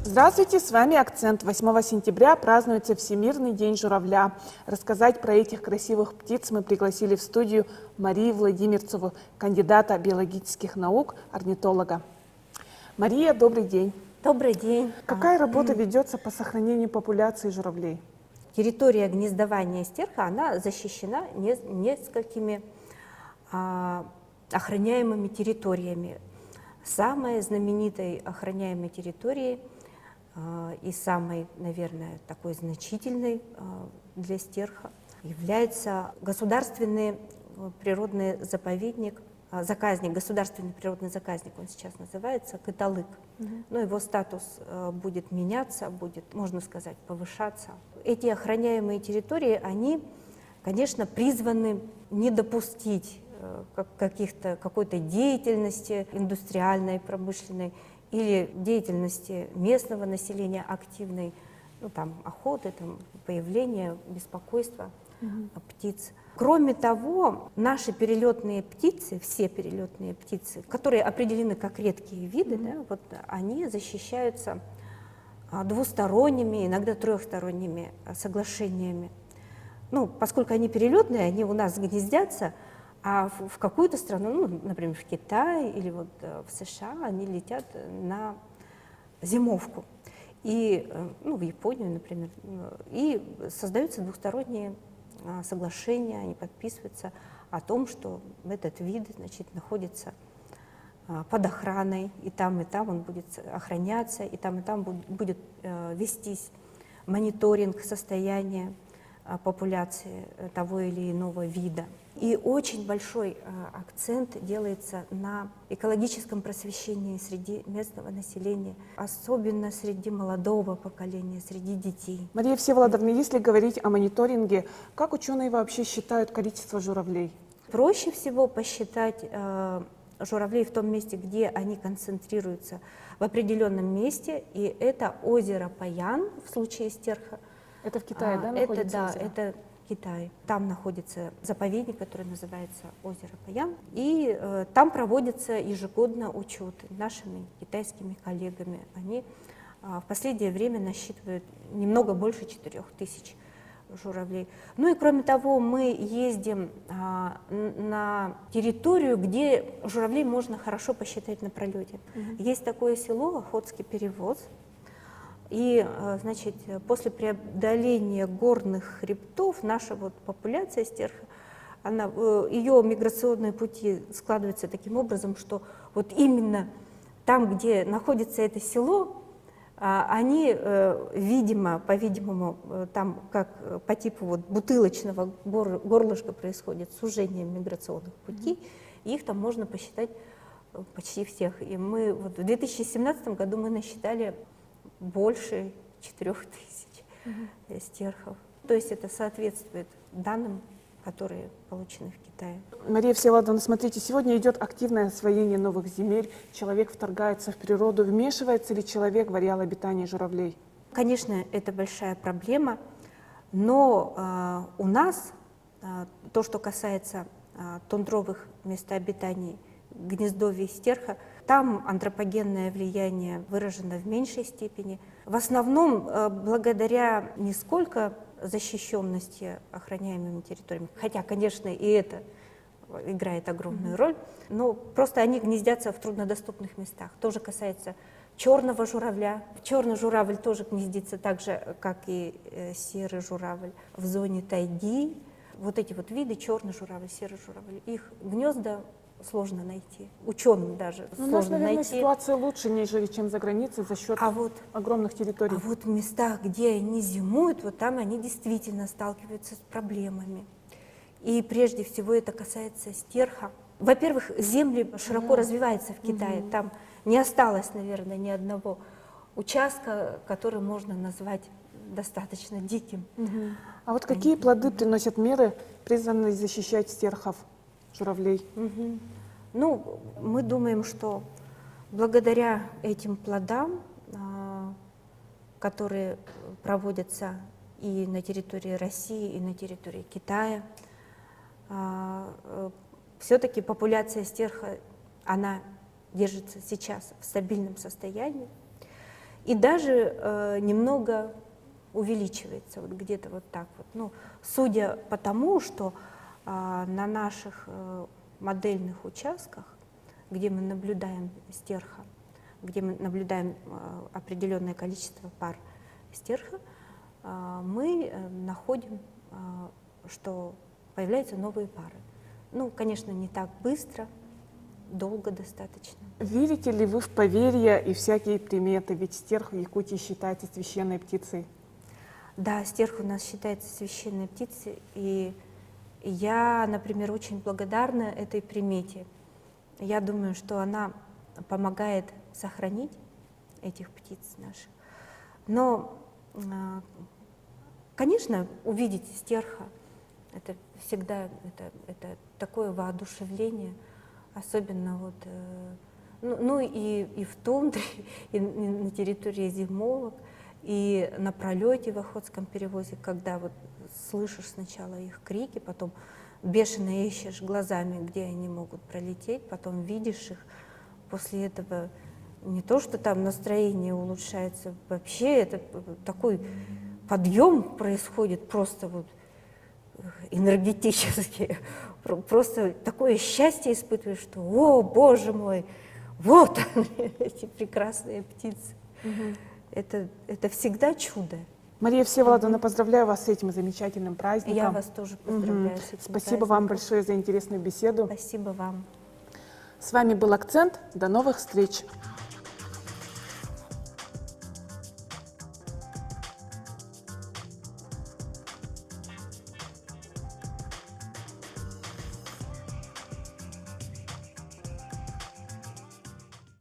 Здравствуйте, с вами «Акцент». 8 сентября празднуется Всемирный день журавля. Рассказать про этих красивых птиц мы пригласили в студию Марию Владимирцеву, кандидата биологических наук, орнитолога. Мария, добрый день. Добрый день. Какая работа ведется по сохранению популяции журавлей? Территория гнездования стерха, она защищена несколькими охраняемыми территориями. Самой знаменитой охраняемой территорией и самой, наверное, такой значительной для стерха является государственный природный заповедник, государственный природный заказник, он сейчас называется Кыталык. Но его статус будет меняться, будет, можно сказать, повышаться. Эти охраняемые территории, они, конечно, призваны не допустить какой-то деятельности индустриальной, промышленной или деятельности местного населения активной, ну, там, охоты, там, появления, беспокойства птиц. Кроме того, наши перелетные птицы, все перелетные птицы, которые определены как редкие виды, да, вот, они защищаются двусторонними, иногда трехсторонними соглашениями. Ну, поскольку они перелетные, они у нас гнездятся, а в какую-то страну, ну, например, в Китай или вот в США, они летят на зимовку. И, ну, в Японию, например. И создаются двусторонние соглашения, они подписываются о том, что этот вид, значит, находится под охраной, и там он будет охраняться, и там будет вестись мониторинг состояния популяции того или иного вида. И очень большой акцент делается на экологическом просвещении среди местного населения, особенно среди молодого поколения, среди детей. Мария Всеволодовна, если говорить о мониторинге, как ученые вообще считают количество журавлей? Проще всего посчитать журавлей в том месте, где они концентрируются, в определенном месте, и это озеро Паян в случае стерха. Это в Китае, да, находится озеро? Это Китай. Там находится заповедник, который называется озеро Паян, и там проводятся ежегодно учеты нашими китайскими коллегами. Они в последнее время насчитывают немного больше 4000 журавлей. Ну и кроме того, мы ездим на территорию, где журавлей можно хорошо посчитать на пролете. Есть такое село Охотский Перевоз. И, значит, после преодоления горных хребтов наша вот популяция стерха, ее миграционные пути складываются таким образом, что вот именно там, где находится это село, они, по-видимому, там как по типу вот бутылочного горлышка происходит сужение миграционных путей, и их там можно посчитать почти всех. И мы вот в 2017 году мы насчитали больше 4000 стерхов. То есть это соответствует данным, которые получены в Китае. Мария Всеволодовна, смотрите, сегодня идет активное освоение новых земель, человек вторгается в природу. Вмешивается ли человек в ареал обитания журавлей? Конечно, это большая проблема, но у нас то, что касается тундровых месторождений, гнездовья стерха, там антропогенное влияние выражено в меньшей степени. В основном благодаря не сколько защищенности охраняемыми территориями, хотя, конечно, и это играет огромную роль, но просто они гнездятся в труднодоступных местах. Тоже касается черного журавля. Черный журавль тоже гнездится так же, как и серый журавль в зоне тайги. Вот эти вот виды, черный журавль, серый журавль, их гнезда сложно найти. Ученым даже сложно найти. У нас, наверное, ситуация лучше, нежели чем за границей, за счет огромных территорий. А вот в местах, где они зимуют, вот там они действительно сталкиваются с проблемами. И прежде всего это касается стерха. Во-первых, земли широко развиваются в Китае. Там не осталось, наверное, ни одного участка, который можно назвать достаточно диким. А вот какие плоды приносят меры, призванные защищать стерхов, журавлей? Ну, мы думаем, что благодаря этим плодам, которые проводятся и на территории России, и на территории Китая, все-таки популяция стерха, она держится сейчас в стабильном состоянии и даже немного увеличивается, вот где-то вот так вот. Ну, судя по тому, что на наших модельных участках, где мы наблюдаем стерха, где мы наблюдаем определенное количество пар стерха, мы находим, что появляются новые пары. Ну, конечно, не так быстро, долго достаточно. Верите ли вы в поверья и всякие приметы? Ведь стерх в Якутии считается священной птицей. Да, стерх у нас считается священной птицей, и я, например, очень благодарна этой примете. Я думаю, что она помогает сохранить этих птиц наших. Но, конечно, увидеть стерха — это всегда это такое воодушевление, особенно вот, ну и в тундре, и на территории зимовок, и на пролете в Охотском перевозе, когда вот слышишь сначала их крики, потом бешено ищешь глазами, где они могут пролететь, потом видишь их. После этого не то, что там настроение улучшается, вообще это такой подъем происходит просто вот энергетически. Просто такое счастье испытываешь, что, о, Боже мой, вот они, эти прекрасные птицы. Это всегда чудо. Мария Всеволодовна, поздравляю вас с этим замечательным праздником. Я вас тоже поздравляю с этим Спасибо вам большое за интересную беседу. Спасибо вам. С вами был «Акцент». До новых встреч.